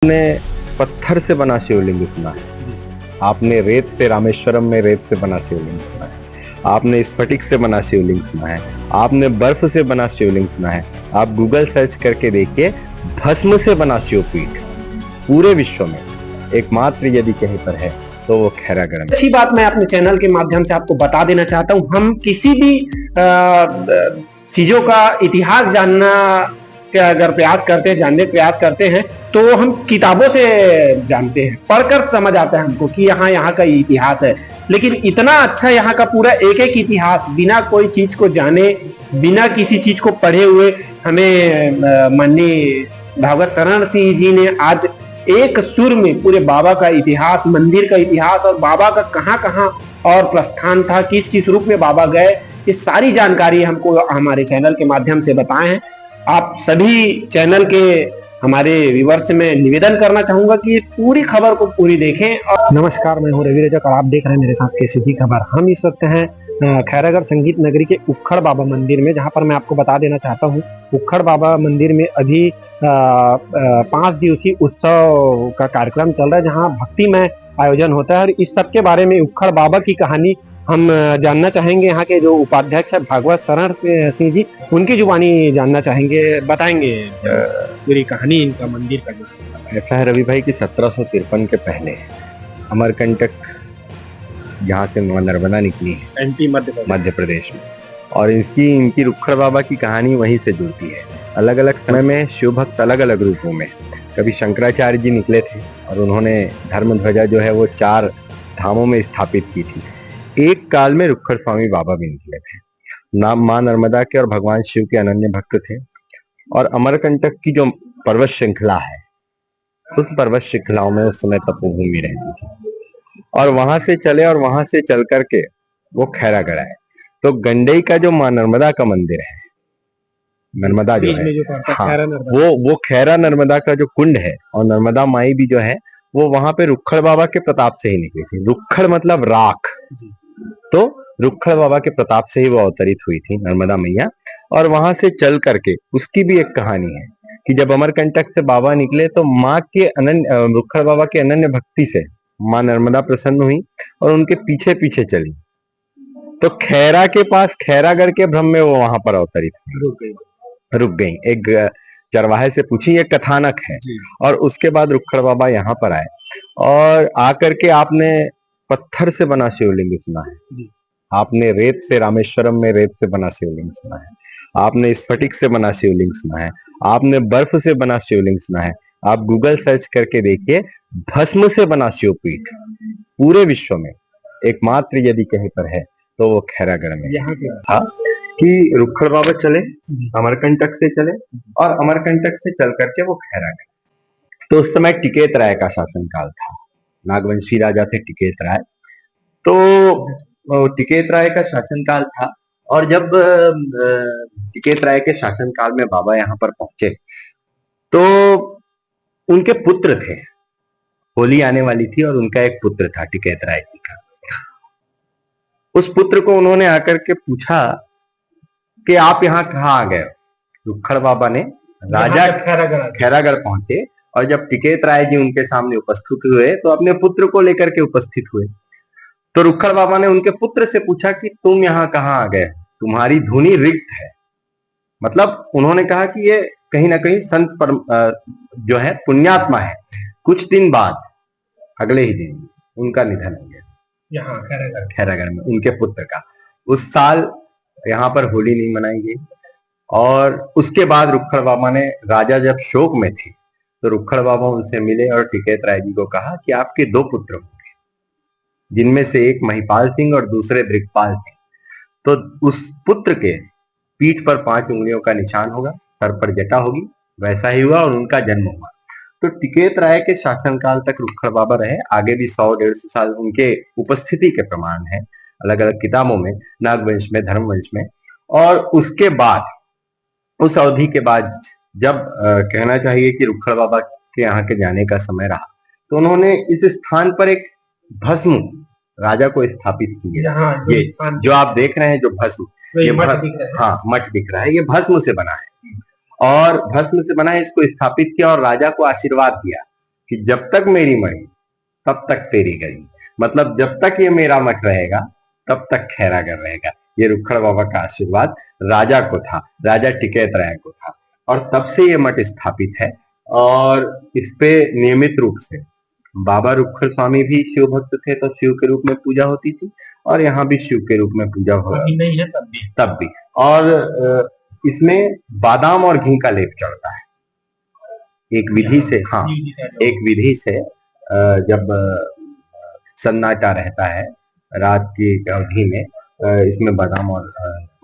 आपने पत्थर से बना शिवलिंग सुना है, आपने रेत से रामेश्वरम में रेत से बना शिवलिंग सुना है, आपने स्फटिक से बना शिवलिंग सुना है, आपने बर्फ से बना शिवलिंग सुना है। आप गूगल सर्च करके देखिए, भस्म से बना शिवपीठ पूरे विश्व में एकमात्र यदि कहीं पर है तो वो खैरागढ़ में। अच्छी बात मैं अपने चैनल के माध्यम से आपको बता देना चाहता हूँ, हम किसी भी चीजों का इतिहास जानना के अगर प्रयास करते हैं, जानने का प्रयास करते हैं, तो हम किताबों से जानते हैं, पढ़कर समझ आता है हमको कि यहाँ का इतिहास है। लेकिन इतना अच्छा यहाँ का पूरा एक एक इतिहास बिना कोई चीज को जाने, बिना किसी चीज को पढ़े हुए हमें माननीय भागवत शरण सिंह जी ने आज एक सुर में पूरे बाबा का इतिहास, मंदिर का इतिहास और बाबा का कहाँ कहाँ और प्रस्थान था, किस किस रूप में बाबा गए, ये सारी जानकारी हमको हमारे चैनल के माध्यम से बताए हैं। आप सभी चैनल के हमारे व्यूअर्स से मैं निवेदन करना चाहूंगा कि पूरी खबर को पूरी देखें। और नमस्कार, मैं हूं रवि रजक और आप देख रहे हैं मेरे साथ केसीजी खबर। हम इस वक्त हैं खैरागढ़ संगीत नगरी के उक्खड़ बाबा मंदिर में, जहां पर मैं आपको बता देना चाहता हूं, उक्खड़ बाबा मंदिर में अभी 5 दिवसीय उत्सव का कार्यक्रम चल रहा है, जहां भक्तिमय आयोजन होता है। और इस सब के बारे में उक्खड़ बाबा की कहानी हम जानना चाहेंगे। यहाँ के जो उपाध्यक्ष है भागवत शरण सिंह जी, उनकी जुबानी जानना चाहेंगे, बताएंगे पूरी कहानी इनका मंदिर का। ऐसा है रवि भाई कि 1753 के पहले अमरकंटक यहाँ से नर्मदा निकली है, एमपी मध्य प्रदेश में, और इनकी उक्खड़ बाबा की कहानी वहीं से जुड़ती है। अलग अलग समय में शिव भक्त अलग अलग रूपों में, कभी शंकराचार्य जी निकले थे और उन्होंने धर्म ध्वजा जो है वो 4 धामों में स्थापित की थी। एक काल में रुक्खड़ स्वामी बाबा भी निकले थे। नाम मां नर्मदा के और भगवान शिव के अनन्य भक्त थे, और अमरकंटक की जो पर्वत श्रृंखला है, उस पर्वत श्रृंखलाओं में उस समय तपोभूमि रहती थी, और वहां से चले और वहां से चल करके वो खैरागढ़ आए। तो गंडई का जो मां नर्मदा का मंदिर है, नर्मदा जो है, हाँ, वो खैरा नर्मदा का जो कुंड है, और नर्मदा माई भी जो है वो वहां पे रुक्खड़ बाबा के प्रताप से ही निकली थी। रुक्खड़ मतलब राख, तो रुक्खड़ बाबा के प्रताप से ही वो अवतरित हुई थी नर्मदा मैया। और वहां से चल करके उसकी भी एक कहानी है कि जब अमरकंटक से बाबा निकले तो माँ के रुक्खड़ बाबा के अनन्य भक्ति से माँ नर्मदा प्रसन्न हुई और उनके पीछे पीछे चली। तो खैरा के पास खैरागढ़ के भ्रम में वो वहां पर अवतरित हुई, रुक गई। एक चरवाहे से पूछी, ये कथानक है। और उसके बाद रुक्खड़ बाबा यहाँ पर आए, और आकर के आपने पत्थर से बना शिवलिंग सुना है, आपने रेत से रामेश्वरम में रेत से बना शिवलिंग सुना है, आपने स्फटिक से बना शिवलिंग सुना है, आपने बर्फ से बना शिवलिंग सुना है। आप गूगल सर्च करके देखिए, भस्म से बना शिवपीठ पूरे विश्व में एकमात्र यदि कहीं पर है तो वो खैरागढ़ में। हाँ, कि रुक्खड़ बाबा चले, अमरकंटक से चले, और अमरकंटक से चल करके वो खैरागढ़। तो उस समय टिकेत राय का शासनकाल था, नागवंशी राजा थे टिकेत राय। तो टिकेत राय का शासनकाल था, और जब टिकेत राय के शासनकाल में बाबा यहाँ पर पहुंचे तो उनके पुत्र थे, होली आने वाली थी और उनका एक पुत्र था टिकेत राय जी का। उस पुत्र को उन्होंने आकर के पूछा कि आप यहाँ कहाँ आ गए। रुक्खड़ बाबा ने राजा खैरागढ़ पहुंचे, और जब टिकेत राय जी उनके सामने उपस्थित हुए तो अपने पुत्र को लेकर के उपस्थित हुए। तो रुक्खड़ बाबा ने उनके पुत्र से पूछा कि तुम यहाँ कहाँ आ गए, तुम्हारी धुनी रिक्त है। मतलब उन्होंने कहा कि ये कहीं ना कहीं संत पर जो है पुण्यात्मा है। कुछ दिन बाद अगले ही दिन उनका निधन हो गया यहाँ खैरागढ़ में, उनके पुत्र का। उस साल यहाँ पर होली नहीं मनाई गई, और उसके बाद रुक्खड़ बाबा ने, राजा जब शोक में थे तो रुक्खड़ बाबा उनसे मिले और टिकेत राय जी को कहा कि आपके 2 पुत्र होंगे, जिनमें से एक महिपाल सिंह और दूसरे दृक्पाल सिंह। तो उस पुत्र के पीठ पर 5 उंगलियों का निशान होगा, सर पर जटा होगी। वैसा ही हुआ और उनका जन्म हुआ। तो टिकेत राय के शासनकाल तक रुक्खड़ बाबा रहे। आगे भी 100-150 साल उनके उपस्थिति के प्रमाण है अलग अलग किताबों में, नागवंश में, धर्मवंश में। और उसके बाद, उस अवधि के बाद, जब कहना चाहिए कि रुक्खड़ बाबा के यहाँ के जाने का समय रहा, तो उन्होंने इस स्थान पर एक भस्म राजा को स्थापित किया। ये जो आप देख रहे हैं, जो भस्म, ये हाँ, मठ दिख रहा है, ये भस्म से बना है, और भस्म से बना है, इसको स्थापित किया और राजा को आशीर्वाद दिया कि जब तक मेरी मरी तब तक तेरी गई, मतलब जब तक ये मेरा मठ रहेगा तब तक खैरागढ़ रहेगा। ये रुखड़ बाबा का आशीर्वाद राजा को था, राजा टिकैत राय को था, और तब से ये मठ स्थापित है। और इस पे नियमित रूप से बाबा रुखड़ स्वामी भी शिव भक्त थे, तो शिव के रूप में पूजा होती थी, और यहाँ भी शिव के रूप में पूजा हो अभी नहीं है तब भी। और इसमें बादाम और घी का लेप चढ़ता है एक विधि से। हाँ, एक विधि से जब सन्नाटा रहता है रात की अवधि में, इसमें बादाम और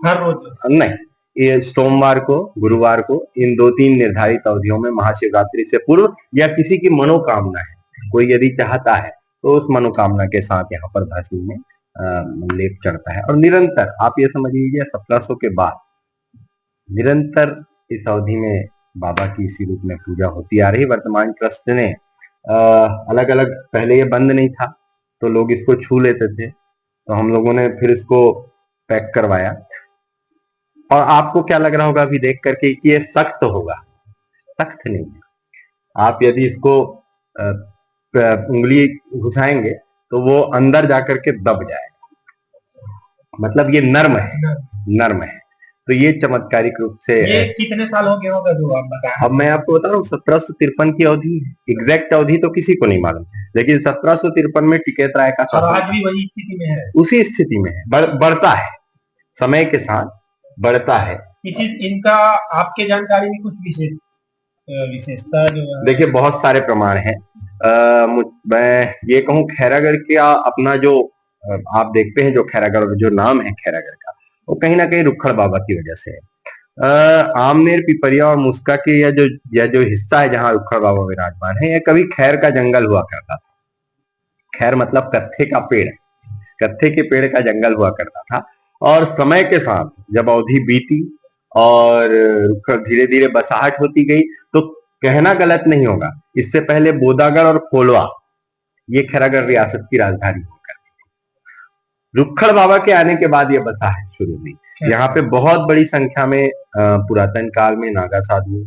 हर रोज नहीं, ये सोमवार को, गुरुवार को, इन 2-3 निर्धारित अवधियों में महाशिवरात्रि से पूर्व, या किसी की मनोकामना है, कोई यदि चाहता है तो उस मनोकामना के साथ यहाँ पर भस्म में लेप चढ़ता है। और निरंतर आप ये समझ लीजिए 1700 के बाद निरंतर इस अवधि में बाबा की इसी रूप में पूजा होती आ रही। वर्तमान ट्रस्ट ने अलग अलग, पहले ये बंद नहीं था तो लोग इसको छू लेते थे, तो हम लोगों ने फिर इसको पैक करवाया। और आपको क्या लग रहा होगा अभी देख करके कि ये सख्त होगा? सख्त नहीं है। आप यदि इसको उंगली घुसाएंगे तो वो अंदर जाकर के दब जाएगा, मतलब ये नर्म है, नर्म है। तो ये चमत्कारिक रूप से ये कितने साल हो गए होगा जो आप बता? अब मैं आपको बता रहा हूँ 1753 की अवधि, एग्जैक्ट अवधि तो किसी को नहीं मालूम, लेकिन 1753 में टिकैत राय का और आज भी वही स्थिति में है, उसी स्थिति में है, बढ़ता है, समय के साथ बढ़ता है। इनका आपके जानकारी में कुछ विशेषता जो है? देखिए बहुत सारे प्रमाण हैं। मैं ये कहूँ खैरागढ़ का अपना जो आप देखते हैं, जो खैरागढ़ जो नाम है खैरागढ़ का, वो कहीं ना कहीं रुखड़ बाबा की वजह से है। आमनेर, पिपरिया और मुस्का के यह जो हिस्सा है जहाँ रुखड़ बाबा विराजमान है, यह कभी खैर का जंगल हुआ करता था। खैर मतलब कत्थे का पेड़, कत्थे के पेड़ का जंगल हुआ करता था। और समय के साथ जब अवधि बीती और धीरे धीरे बसाहट होती गई, तो कहना गलत नहीं होगा, इससे पहले बोदागढ़ और कोलवा ये खैरागढ़ रियासत की राजधानी हुआ करती थी। रुखड़ बाबा के आने के बाद ये बसाहट शुरू हुई। यहाँ पे बहुत बड़ी संख्या में पुरातन काल में नागा साधु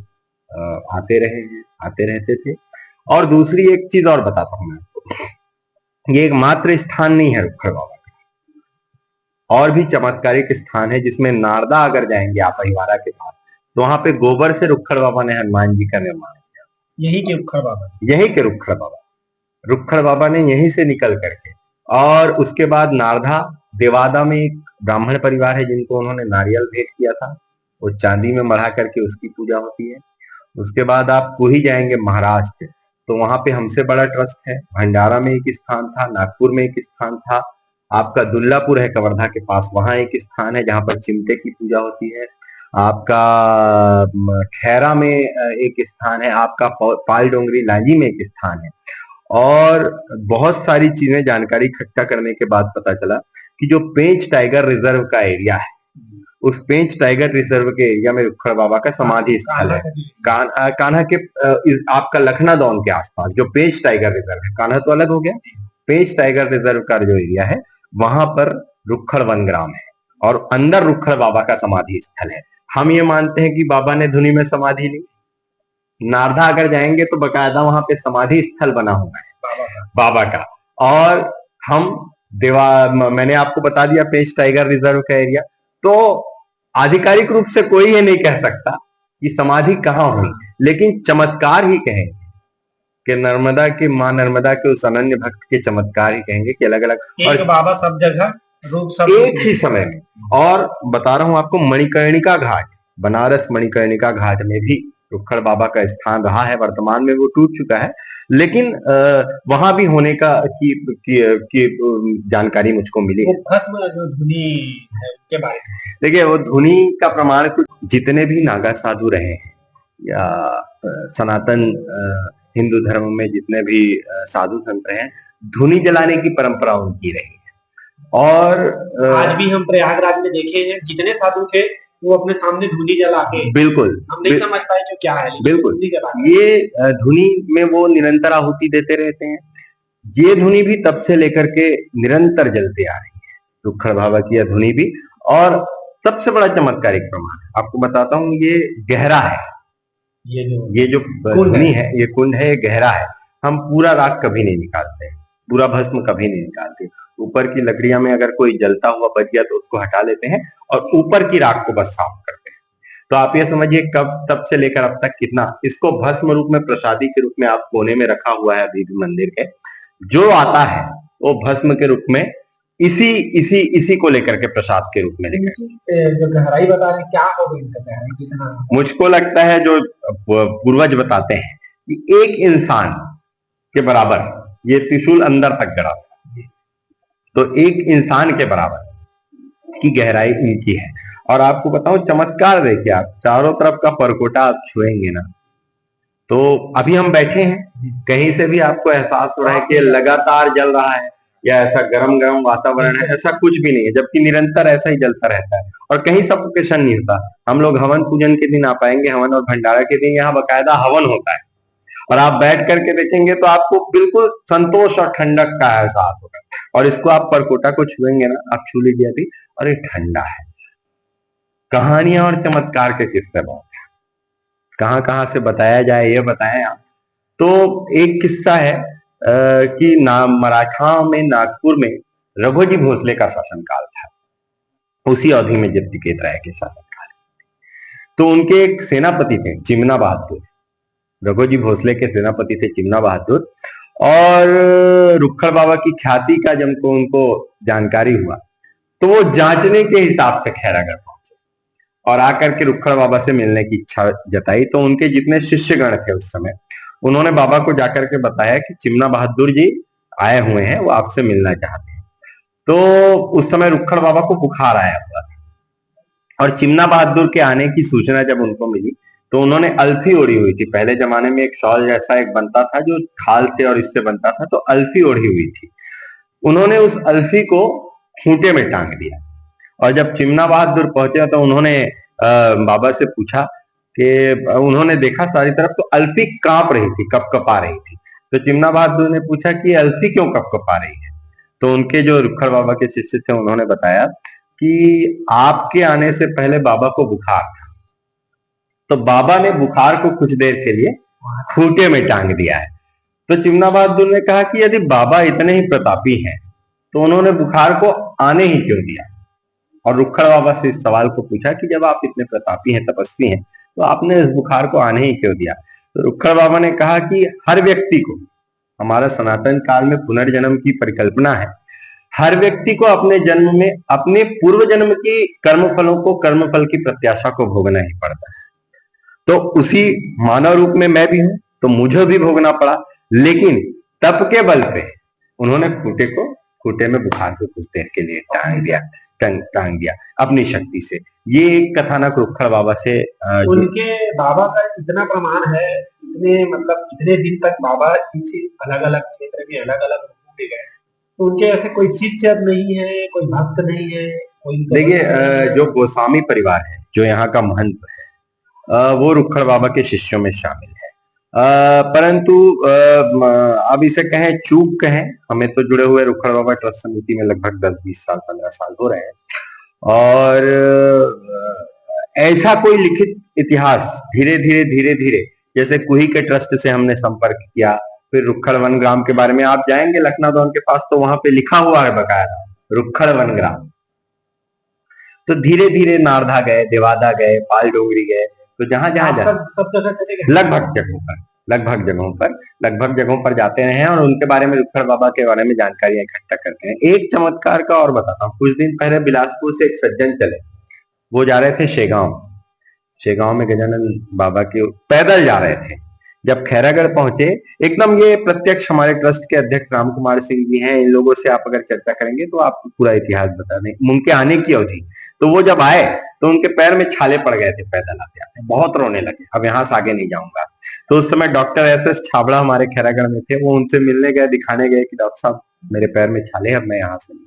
आते रहते थे। और दूसरी एक चीज और बताता हूं मैं आपको, ये एक मात्र स्थान नहीं है रुखड़ बाबा का, और भी चमत्कारिक स्थान है, जिसमें नारदा अगर जाएंगे आप अहिवारा के पास, तो वहां पे गोबर से रुखड़ बाबा ने हनुमान जी का निर्माण किया। यही के रुखड़ बाबा, यही के रुखड़ बाबा ने यहीं से निकल करके। और उसके बाद नारदा देवादा में एक ब्राह्मण परिवार है जिनको उन्होंने नारियल भेंट किया था, वो चांदी में मढ़ा करके उसकी पूजा होती है। उसके बाद आप ही जाएंगे महाराष्ट्र, तो वहां पे हमसे बड़ा ट्रस्ट है। भंडारा में एक स्थान था, नागपुर में एक स्थान था, आपका दुल्लापुर है कवर्धा के पास, वहां एक स्थान है जहां पर चिमटे की पूजा होती है। आपका खैरा में एक स्थान है, आपका पाल डोंगरी लांजी में एक स्थान है। और बहुत सारी चीजें जानकारी इकट्ठा करने के बाद पता चला कि जो पेंच टाइगर रिजर्व का एरिया है, उस पेंच टाइगर रिजर्व के एरिया में रुखड़ बाबा का समाधि स्थल है। कान्हा के आपका लखनादौन के आसपास जो पेंच टाइगर रिजर्व है, कान्हा तो अलग हो गया, पेंच टाइगर रिजर्व का जो एरिया है वहां पर रुखड़ वनग्राम है, और अंदर रुखड़ बाबा का समाधि स्थल है। हम ये मानते हैं कि बाबा ने धुनी में समाधि ली। नारदा अगर जाएंगे तो बकायदा वहां पे समाधि स्थल बना हुआ है बाबा का। और हम मैंने आपको बता दिया पेंच टाइगर रिजर्व का एरिया, तो आधिकारिक रूप से कोई ये नहीं कह सकता कि समाधि कहाँ हुई, लेकिन चमत्कार ही कहेंगे कि नर्मदा की मां नर्मदा के उस अनन्य भक्त के चमत्कार ही कहेंगे कि अलग अलग और बाबा सब जगह रूप सब एक ही समय में। और बता रहा हूं आपको, मणिकर्णिका घाट, बनारस मणिकर्णिका घाट में भी रुखड़ बाबा का स्थान रहा है। वर्तमान में वो टूट चुका है, लेकिन वहां भी होने की जानकारी मुझको मिली है। भस्म जो धुनी है उसके बारे में देखिए, वो धुनी का प्रमाण कुछ, जितने भी नागा साधु रहे हैं या सनातन हिंदू धर्म में जितने भी साधु संत रहे हैं, धुनी जलाने की परंपरा उनकी रही है। और आज भी हम प्रयागराज में देखे हैं, जितने साधु थे वो अपने सामने धुनी जला के, बिल्कुल हम नहीं समझ पाए जो क्या है, बिल्कुल ये धुनी में वो निरंतर आहुति देते रहते हैं। ये धुनी भी तब से लेकर के निरंतर जलते आ रही है, रुखड़ बाबा की यह धुनी भी। और सबसे बड़ा चमत्कारिक प्रमाण आपको बताता हूँ, ये गहरा है, ये जो धुनी है, ये कुंड है, ये गहरा है। हम पूरा राख कभी नहीं निकालते हैं, पूरा भस्म कभी नहीं निकालते। ऊपर की लकड़ियां में अगर कोई जलता हुआ बच गया तो उसको हटा लेते हैं और ऊपर की राख को बस साफ करते हैं। तो आप ये समझिए कब तब से लेकर अब तक कितना इसको भस्म रूप में प्रसादी के रूप में आप कोने में रखा हुआ है अभी भी मंदिर के। जो आता है वो भस्म के रूप में इसी इसी इसी को लेकर के प्रसाद के रूप में लेकर जो गहराई बता रहे हैं, क्या होगा इनका गहराई कितना? मुझको लगता है जो पूर्वज बताते हैं कि एक इंसान के बराबर ये त्रिशूल अंदर तक गड़ा था, तो एक इंसान के बराबर की गहराई इनकी है। और आपको बताऊं चमत्कार देखिए, आप चारों तरफ का परकोटा आप छुएंगे ना, तो अभी हम बैठे हैं, कहीं से भी आपको एहसास हो रहा है कि लगातार जल रहा है या ऐसा गरम गरम वातावरण है, ऐसा कुछ भी नहीं है, जबकि निरंतर ऐसा ही जलता रहता है और कहीं सफोकेशन नहीं होता। हम लोग हवन पूजन के दिन आ पाएंगे, हवन और भंडारा के दिन यहाँ बकायदा हवन होता है और आप बैठ करके देखेंगे तो आपको बिल्कुल संतोष और ठंडक का एहसास होगा। और इसको आप परकोटा को छुएंगे ना, आप छू लीजिए अभी, और ये ठंडा है। कहानियां और चमत्कार के किस्से बहुत है, कहां कहां से बताया जाए ये बताएं आप। तो एक किस्सा है कि मराठा में नागपुर में रघोजी भोसले का शासनकाल था, उसी अवधि में जगदीकेत राय के शासनकाल। तो उनके एक सेनापति थे चिमना बहादुर, रघोजी भोसले के सेनापति थे चिमना बहादुर। और रुक्खड़ बाबा की ख्याति का जब उनको जानकारी हुआ तो वो जांचने के हिसाब से खैरागढ़ पहुंचे और आकर के रुक्खड़ बाबा से मिलने की इच्छा जताई। तो उनके जितने शिष्यगण थे उस समय, उन्होंने बाबा को जाकर के बताया कि चिमना बहादुर जी आए हुए हैं, वो आपसे मिलना चाहते हैं। तो उस समय रुक्खड़ बाबा को बुखार आया हुआ था और चिमना बहादुर के आने की सूचना जब उनको मिली तो उन्होंने अल्फी ओढ़ी हुई थी। पहले जमाने में एक शॉल जैसा एक बनता था जो खाल से और इससे बनता था, तो अल्फी ओढ़ी हुई थी। उन्होंने उस अल्फी को खूंटे में टांग दिया और जब चिमना बहादुर पहुंचे तो उन्होंने बाबा से पूछा कि उन्होंने देखा सारी तरफ तो अल्फी कांप रही थी, कपकपा रही थी। तो चिमना बहादुर ने पूछा कि अल्फी क्यों कपकपा रही है? तो उनके जो रुक्खड़ बाबा के शिष्य थे उन्होंने बताया कि आपके आने से पहले बाबा को बुखार था, तो बाबा ने बुखार को कुछ देर के लिए खूंटे में टांग दिया है। तो चिमना बहादुर ने कहा कि यदि बाबा इतने ही प्रतापी हैं तो उन्होंने बुखार को आने ही क्यों दिया? और रुक्खड़ बाबा से इस सवाल को पूछा कि जब आप इतने प्रतापी हैं, तपस्वी हैं, तो आपने इस बुखार को आने ही क्यों दिया? तो रुक्खड़ बाबा ने कहा कि हर व्यक्ति को, हमारा सनातन काल में पुनर्जन्म की परिकल्पना है, हर व्यक्ति को अपने जन्म में अपने पूर्व जन्म की कर्मफलों को, कर्मफल की प्रत्याशा को भोगना ही पड़ता है। तो उसी मानव रूप में मैं भी हूं, तो मुझे भी भोगना पड़ा, लेकिन तप के बल पे उन्होंने खूंटे में बुखार को कुछ देर के लिए टांग दिया अपनी शक्ति से। ये एक कथानक रुक्खड़ बाबा से उनके बाबा का इतना प्रमाण है, इतने मतलब इतने दिन तक बाबा इसी अलग अलग क्षेत्र के अलग अलग रूपों में गए, तो उनके ऐसे कोई शिष्य नहीं है, कोई भक्त नहीं है, कोई? देखिए जो गोस्वामी परिवार है, जो यहाँ का महंत है, वो रुक्खड़ बाबा के शिष्यों में शामिल है। परंतु अब इसे कहें चूक कहें, हमें तो जुड़े हुए रुक्खड़ बाबा ट्रस्ट समिति में लगभग 10-20 साल 15 साल हो रहे हैं और ऐसा कोई लिखित इतिहास धीरे धीरे जैसे कुही के ट्रस्ट से हमने संपर्क किया, फिर रुक्खड़ वन ग्राम के बारे में आप जाएंगे लखनऊ भवन के पास तो वहां पे लिखा हुआ है बकायदा रुक्खड़ वन ग्राम। तो धीरे धीरे नारधा गए, देवादा गए, पाल डोंगरी गए, तो जहां जहां सब जगह लगभग जगहों पर जाते रहे हैं और उनके बारे में रुक्खड़ बाबा के बारे में जानकारियां इकट्ठा करते हैं। एक चमत्कार का और बताता हूँ। कुछ दिन पहले बिलासपुर से एक सज्जन चले, वो जा रहे थे शेगांव में गजानन बाबा के पैदल जा रहे थे। जब खैरागढ़ पहुंचे, एकदम ये प्रत्यक्ष हमारे ट्रस्ट के अध्यक्ष राम कुमार सिंह जी हैं, इन लोगों से आप अगर चर्चा करेंगे तो आपको पूरा इतिहास बता दें उनके आने की अवधि। तो वो जब आए तो उनके पैर में छाले पड़ गए थे पैदल आते आते, बहुत रोने लगे, अब यहाँ से आगे नहीं जाऊंगा। तो उस समय डॉक्टर एस छाबड़ा हमारे खैरागढ़ में थे, वो उनसे मिलने गए, दिखाने गए कि डॉक्टर साहब मेरे पैर में छाले, अब मैं यहाँ से नहीं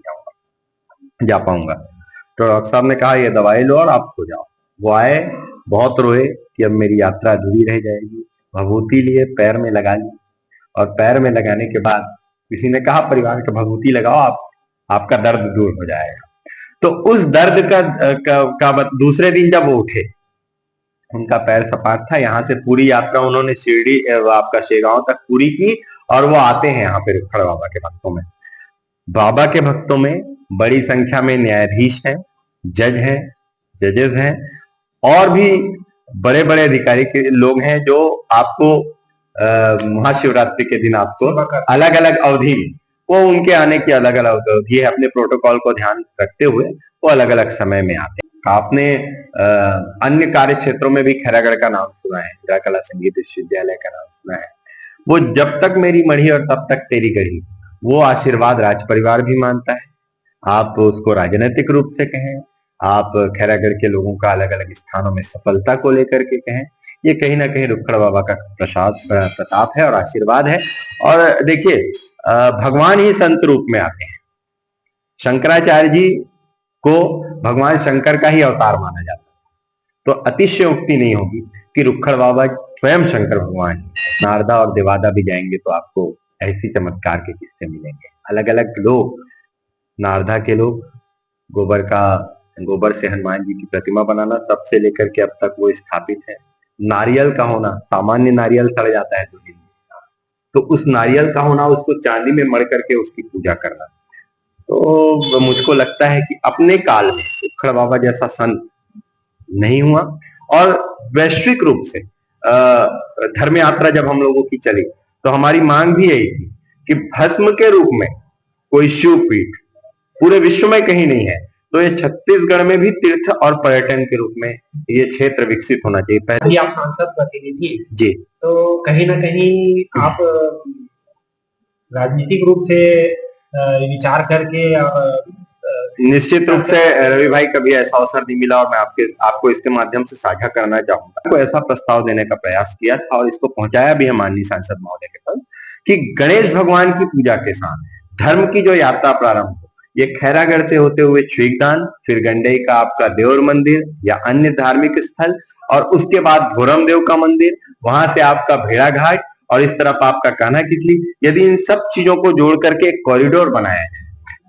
जा पाऊंगा। तो डॉक्टर साहब ने कहा ये दवाई लो और आप सो जाओ। वो आए, बहुत रोए कि अब मेरी यात्रा अधूरी रह जाएगी। भभूति लिए, पैर में लगा ली और पैर में लगाने के बाद किसी ने कहा परिवार का भभूति लगाओ, आपका दर्द दूर हो जाएगा। तो उस दर्द का दूसरे दिन जब वो उठे, उनका पैर सपाट था। यहाँ से पूरी यात्रा उन्होंने शिरडी आपका शेगांव तक पूरी की और वो आते हैं यहाँ पे रुखड़ बाबा के भक्तों में। बाबा के भक्तों में बड़ी संख्या में न्यायाधीश हैं, जज हैं, जजेस हैं और भी बड़े बड़े अधिकारी के लोग हैं जो आपको महाशिवरात्रि के दिन आपको अलग अलग अवधि में, वो उनके आने की अलग अलग अवधि है, अपने प्रोटोकॉल को ध्यान रखते हुए वो अलग अलग समय में आते हैं। आपने अन्य कार्य क्षेत्रों में भी खैरागढ़ का नाम सुना है, हीरा कला संगीत विश्वविद्यालय का नाम सुना है। वो जब तक मेरी मढ़ी और तब तक तेरी गढ़ी, वो आशीर्वाद राज परिवार भी मानता है। आप उसको राजनीतिक रूप से कहें, आप खैरागढ़ के लोगों का अलग अलग स्थानों में सफलता को लेकर के कहें, ये कहीं ना कहीं रुखड़ बाबा का प्रताप है और आशीर्वाद है। और देखिए भगवान ही संत रूप में आते हैं। शंकराचार्य जी को भगवान शंकर का ही अवतार माना जाता है, तो अतिशयोक्ति नहीं होगी कि रुखड़ बाबा स्वयं शंकर भगवान। नारदा और देवादा भी जाएंगे तो आपको ऐसी चमत्कार के किस्से मिलेंगे। अलग अलग लोग, नारदा के लोग गोबर से हनुमान जी की प्रतिमा बनाना तब से लेकर के अब तक वो स्थापित है। नारियल का होना, सामान्य नारियल सड़ जाता है तो उस नारियल का होना, उसको चांदी में मढ़ करके उसकी पूजा करना, तो मुझको लगता है कि अपने काल में रुखड़ बाबा जैसा संत नहीं हुआ। और वैश्विक रूप से धर्म यात्रा जब हम लोगों की चली तो हमारी मांग भी यही थी कि भस्म के रूप में कोई शिवपीठ पूरे विश्व में कहीं नहीं है, तो ये छत्तीसगढ़ में भी तीर्थ और पर्यटन के रूप में ये क्षेत्र विकसित होना चाहिए। पहले आप सांसद प्रतिनिधि जी, तो कहीं ना कहीं आप राजनीतिक रूप से विचार करके निश्चित रूप से रवि भाई, कभी ऐसा अवसर नहीं मिला और मैं आपको इसके माध्यम से साझा करना चाहूंगा। को ऐसा प्रस्ताव देने का प्रयास किया था और इसको पहुंचाया भी है माननीय सांसद महोदय के पास कि गणेश भगवान की पूजा के साथ धर्म की जो यात्रा प्रारंभ हो, ये खैरागढ़ से होते हुए छुईकदान, फिर गंडई का आपका देवर मंदिर या अन्य धार्मिक स्थल, और उसके बाद भोरम देव का मंदिर, वहां से आपका भेड़ा घाट और इस तरफ आपका कान्हा कितली। यदि इन सब चीजों को जोड़ करके एक कॉरिडोर बनाया जाए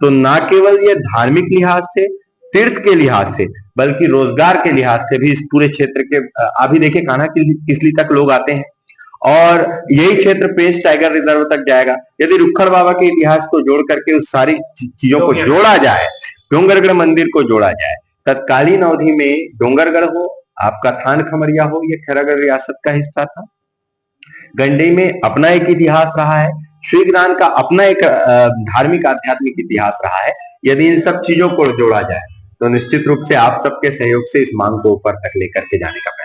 तो ना केवल ये धार्मिक लिहाज से, तीर्थ के लिहाज से, बल्कि रोजगार के लिहाज से भी इस पूरे क्षेत्र के अभी देखिए कान्हा किसली तक लोग आते हैं और यही क्षेत्र पेंच टाइगर रिजर्व तक जाएगा। यदि रुखड़ बाबा के इतिहास को जोड़ करके उस सारी चीजों को जोड़ा जाए, डोंगरगढ़ मंदिर को जोड़ा जाए, तत्कालीन अवधि में डोंगरगढ़ हो, आपका थान खमरिया हो, ये खैरागढ़ रियासत का हिस्सा था। गंडई में अपना एक इतिहास रहा है, श्रीग्राम का अपना एक धार्मिक आध्यात्मिक इतिहास रहा है। यदि इन सब चीजों को जोड़ा जाए तो निश्चित रूप से आप सबके सहयोग से इस मांग को ऊपर तक लेकर के जाने का प्रयास